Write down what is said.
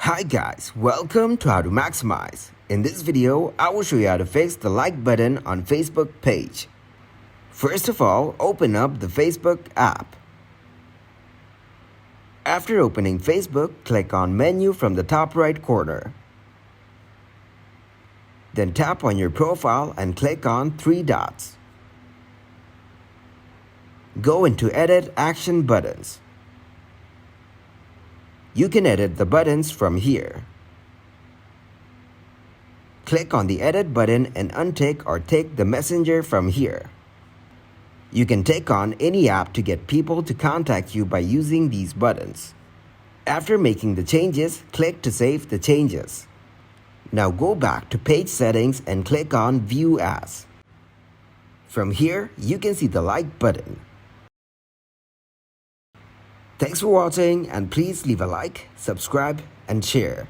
Hi guys, welcome to How to Maximize. In this video, I will show you how to fix the like button on Facebook page. First of all, open up the Facebook app. After opening Facebook, click on Menu from the top right corner. Then tap on your profile and click on three dots. Go into Edit Action Buttons. You can edit the buttons from here. Click on the Edit button and untick or tick the Messenger from here. You can tick on any app to get people to contact you by using these buttons. After making the changes, click to save the changes. Now go back to Page Settings and click on View As. From here, you can see the like button. Thanks for watching, and please leave a like, subscribe, and share.